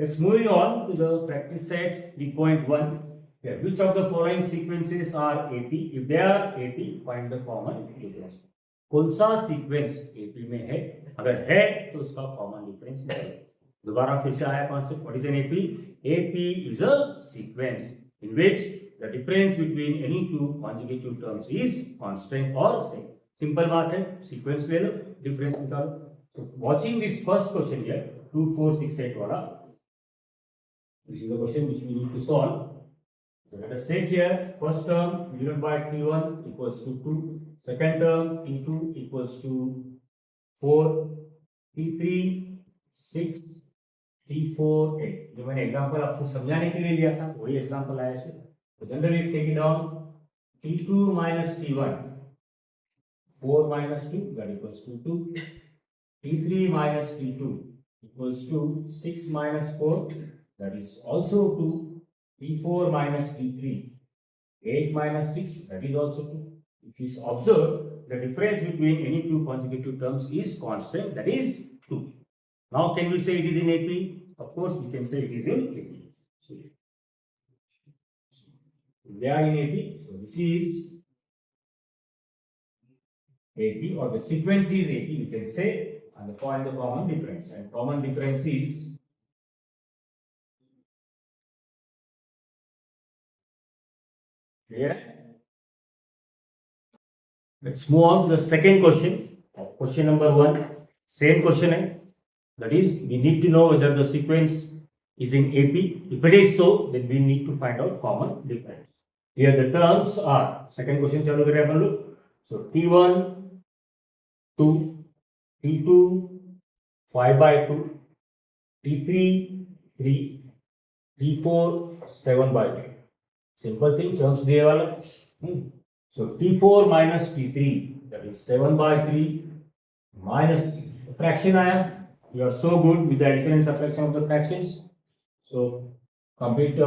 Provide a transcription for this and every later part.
Let's moving on to the practice set 3.1. Here, which of the following sequences are AP? If they are AP, find the common difference. कौन सा sequence AP में है? अगर है तो उसका common difference निकालो. दोबारा फिर से आया concept. What is an AP? AP is a sequence in which the difference between any two consecutive terms is constant or same. Simple बात है. सीक्वेंस ले लो, डिफरेंस निकालो. So watching this first question here, 2, 4, 6, 8 वाला. This is the question which we need to solve. So let us take here first term divided by T1 equals to 2. Second term T2 equals to 4. T3 6. T4 8. जो मैंने example आपको समझाने के लिए लिया था वही एग्जांपल आया इसमें. तो generally take it down. T2 minus T1 4 minus 2 that equals to 2. T3 minus T2 equals to 6 minus 4 that is also 2. T4 minus T3 8 minus 6 that is also 2. If you observe, the difference between any two consecutive terms is constant, that is 2. Now can we say it is in AP? Of course we can say it is in AP. So, they are in AP. So this is AP, or the sequence is AP, we can say, and find the common difference. And common difference is clear. Let's move on to the second question. Question number 1. Same question. That is, we need to know whether the sequence is in AP. If it is so, then we need to find out common difference. Here the terms are, second question chalu kare apan log. So T1 2, T2 5 by 2, T3 3, T4 7 by 3. Simple thing, terms diye wala. So T4 minus T3, that is 7 by 3 minus fraction आया. You are so good with the addition and subtraction of the fractions. So complete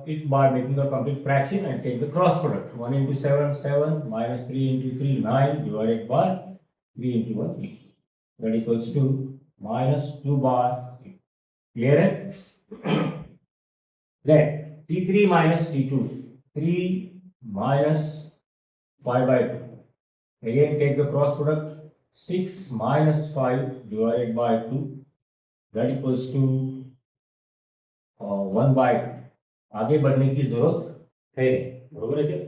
it by making a complete fraction and take the cross product. 1 into 7 7 minus 3 into 3 9 divided by 3 into 1 3. That equals to minus 2 by 3. Clear? Then T3 minus T2, 3 minus 5 by 2. Again take the cross product. 6 minus 5 divided by 2, that equals to 1 by 2. आगे बढ़ने की जरूरत है, बरोबर है क्या?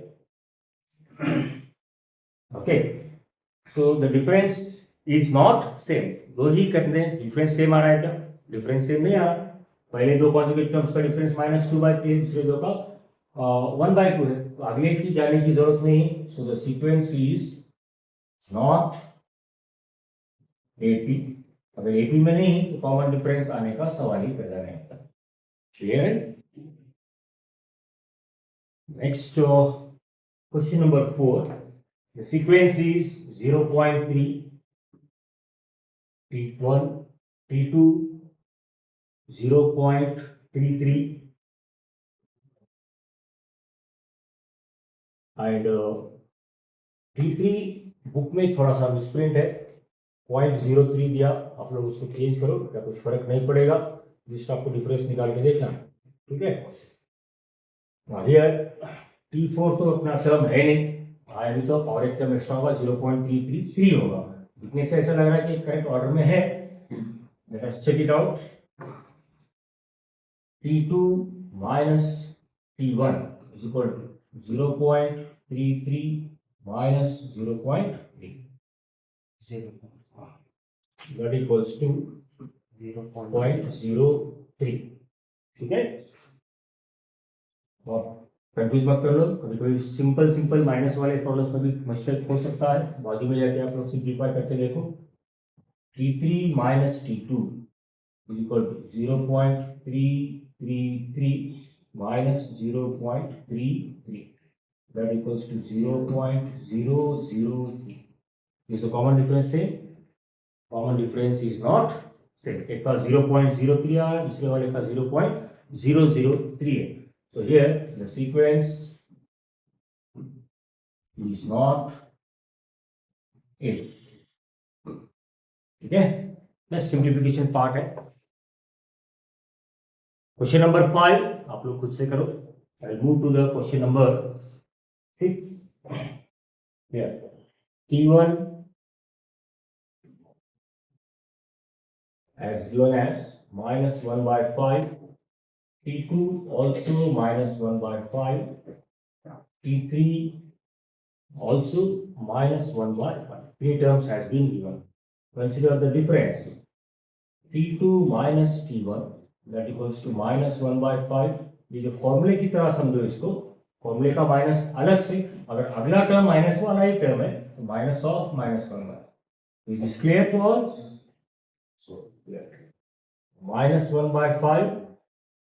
Okay, so the difference is not same. दो ही करते हैं, डिफरेंस सेम आ रहा है क्या? डिफरेंस सेम नहीं आ रहा. पहले दो कॉन्जुगेट टर्म्स का डिफरेंस -2/3 है, दूसरे दो का 1/2 है. तो अगले की जाने की जरूरत नहीं. So the sequence is not AP. अगर AP में नहीं तो कॉमन डिफरेंस आने का सवाल ही पैदा नहीं होता. क्लियर है? Next question number 4. The sequence is 0.3, T1, T2 0.33 and T3 book में थोड़ा सा मिसप्रिंट है. 0.03 दिया. आप लोग उसको चेंज करो, क्या कुछ फर्क नहीं पड़ेगा. जिसका आपको डिफरेंस निकाल के देखना. ठीक है. हियर T4 तो अपना टर्म है नहीं, अभी तो और एक टर्म एक्स्ट्रा होगा, 0.333 होगा. दिखने से ऐसा लग रहा है कि करेक्ट ऑर्डर में है. Let us check it out. T2 minus T1 is equal to 0.33 minus 0.3. That equals to 0.03. ठीक है. और कंफ्यूज मत कर लो. कभी कभी सिंपल माइनस वाले प्रॉब्लम्स में भी मिस्टेक हो सकता है. बाजू में जाके आप लोग सिंप्लीफाई करके देखो. T3 minus T2 is equal to 0.333 minus 0.33. That equals to 0.003. Is the common difference same? Common difference is not same. एक का 0.03 आया, दूसरे वाले का 0.003 है. So here the sequence is not A. ठीक है. Next simplification part है. क्वेश्चन नंबर 5 आप लोग खुद से करो. I will move to the question number 6. Here T1 as given as minus 1 by 5, T2 also minus 1 by 5, T3 also minus 1 by 5. Three terms has been given. Consider the difference. T2 minus T1 that equals to minus 1 by 5. ये जो फॉर्मूले की तरह समझो इसको, फॉर्मूले का minus अलग से, अगर अगला टर्म माइनस वाला ही टर्म है तो minus of minus 1 by. Is this clear to all? So minus 1 by 5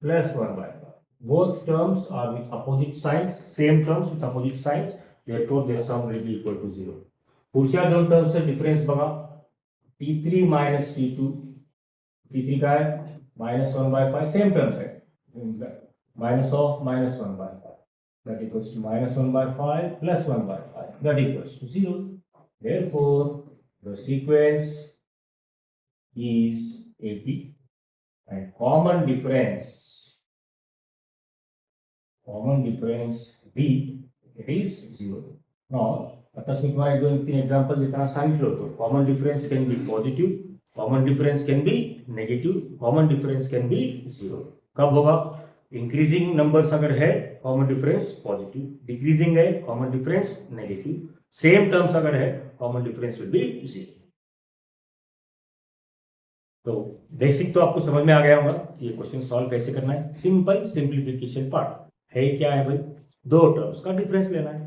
plus 1 by 5. Both terms are with opposite signs, same terms with opposite signs. Therefore, their sum will be equal to 0. पुढच्या दोन टर्म्सचा difference बघा. T3 minus T2. T3 का है minus 1 by 5. Same terms है. Minus of minus 1 by 5. That equals to minus 1 by 5 plus 1 by 5. That equals to 0. Therefore, the sequence is AP and common difference B, it is 0. Now, आता तुम्हाला 2-3 example देताना सांगितलं होतं. Common difference can be positive, common difference can be negative, common difference can be 0. कब होगा? Increasing numbers अगर है common difference positive, decreasing है common difference negative, same terms अगर है कॉमन डिफरेंस विल बी 0. तो बेसिक तो आपको समझ में आ गया होगा. ये क्वेश्चन सॉल्व कैसे करना है. सिंपल सिंप्लीफिकेशन पार्ट है. क्या है भाई? दो टर्म्स का डिफरेंस लेना है.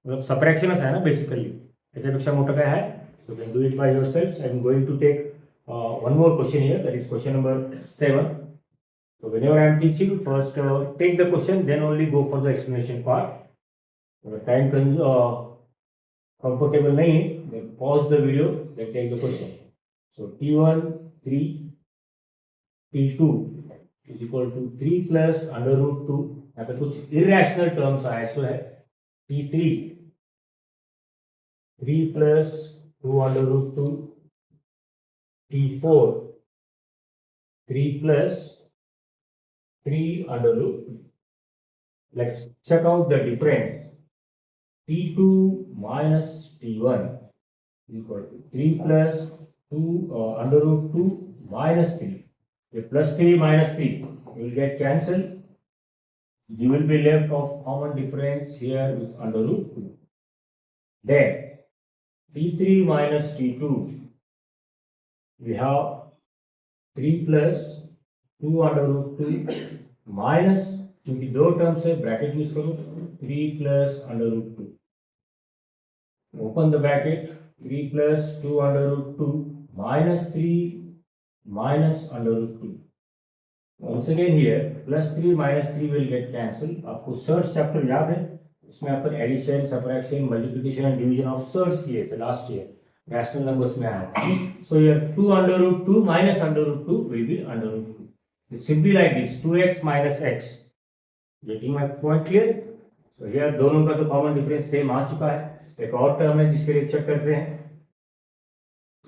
मतलब सबट्रैक्शनच आहे ना बेसिकली. त्याच्यापेक्षा मोठं काय आहे? So can do it by yourself. I am going to take one more question here, that is question number 7. So whenever I am teaching, first take the question, then only go for the explanation part. If time comfortable nahi hai, then pause the video, then take the question. So T1 3, T2 is equal to 3 plus under root 2. यहाँ पे कुछ irrational terms आए सो है T3 3 plus 2 under root 2, T4 3 plus 3 under root 2. Let's check out the difference. T2 minus T1 is equal to 3 plus 2 under root 2 minus 3. The plus 3 minus 3 will get cancelled. You will be left of common difference here with under root 2. Then T3 minus T2, we have 3 plus 2 under root 2 minus, क्योंकि दो terms है bracket use करो, 3 plus under root 2. Open the bracket. 3 plus 2 under root 2 minus 3 minus under root 2. Once again here plus 3 minus 3 will get cancelled. आपको search chapter याद है? उसमें अपन addition, subtraction, multiplication and division of search किए थे last year. Rational numbers में आया. So here 2 under root 2 minus under root 2 will be under root 2. It's simply like this, 2x minus x. Getting my point clear? So here दोनों का तो common difference same आ चुका है. एक और term है जिसके लिए चेक करते हैं.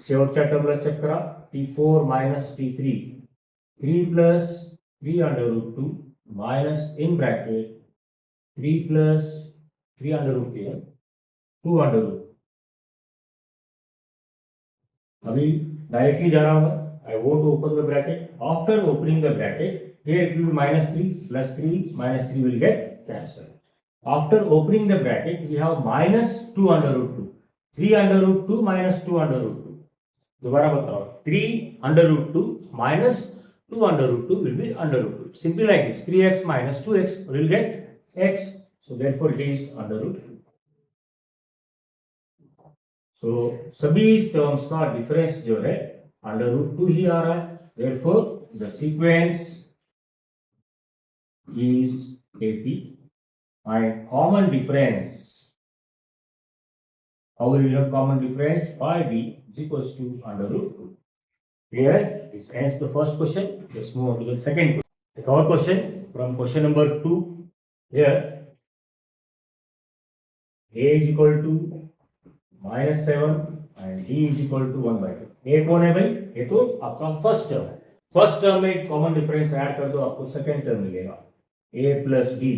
शेवटच्या टर्मला चेक करा. T4 minus T3, 3 plus 3 under root 2 minus in bracket 3 plus 3 under root 2 under root. अभी डायरेक्टली जा रहा होगा. I want to open the bracket. After opening the bracket, here it will be minus 3 plus 3 minus 3 will get cancelled. After opening the bracket, we have minus 2 under root 2. 3 under root 2 minus 2 under root 2. दोबारा बताओ. 3 under root 2 minus 2 under root 2 will be under root 2. Simply like this. 3x minus 2x will get x. So therefore it is under root 2. So सभी terms का difference जो है under root 2 ही आ रहा है. Therefore the sequence is AP and common difference. How will we have common difference? By B is equals to under root 2. Clear? This ends the first question. Let's move on to the second question. The third question from question number 2. Here A is equal to -7 and D is equal to 1/2. A कौन है भाई? ये तो आपका first term है. First term में common difference add कर दो, आपको सेकेंड टर्म मिलेगा a plus d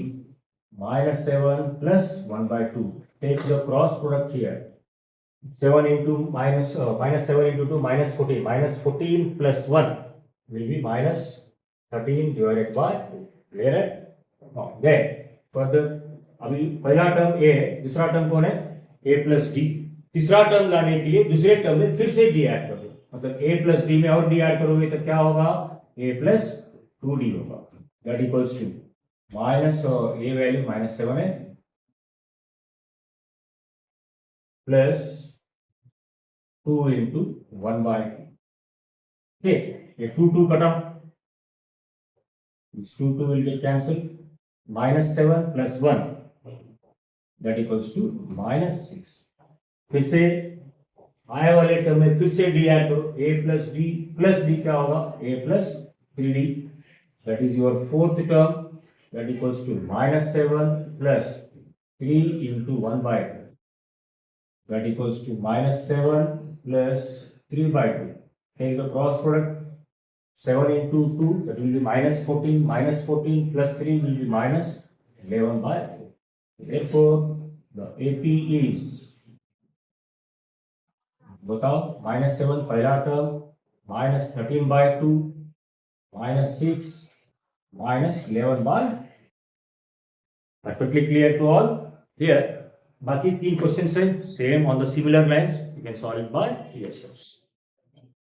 -7 plus 1/2. Take the cross product here. 7 into -7 into 2 -14. -14 plus 1 will be -13 divided by 2. Clear है? Then further अभी पहला टर्म a है, दूसरा टर्म कौन है? a plus D. तीसरा टर्म लाने के लिए दूसरे टर्म में फिर से d ऐड कर दो. मतलब a प्लस डी में और d ऐड करोगे तो क्या होगा? a प्लस 2d होगा. That equals to minus a value -7 है प्लस 2 into 1/2. Okay, ये 2 कटा, this 2 will get cancelled. -7 plus 1 that equals to -6. फिर से आए वाले टर्म में फिर से डी ऐड करो. a प्लस डी क्या होगा? a plus 3d. that is your fourth term. that equals to -7 plus 3 into 1/2. that equals to -7 plus 3/2. Take the cross product. 7 into 2, that will be -14. -14 plus 3 will be -11/2. Therefore, the AP is, बताओ, -7 पहला term, -13/2, -6, -11/2. Perfectly clear to all? Here, बाकी 3 question है, same on the similar lines. You can solve it by yourselves.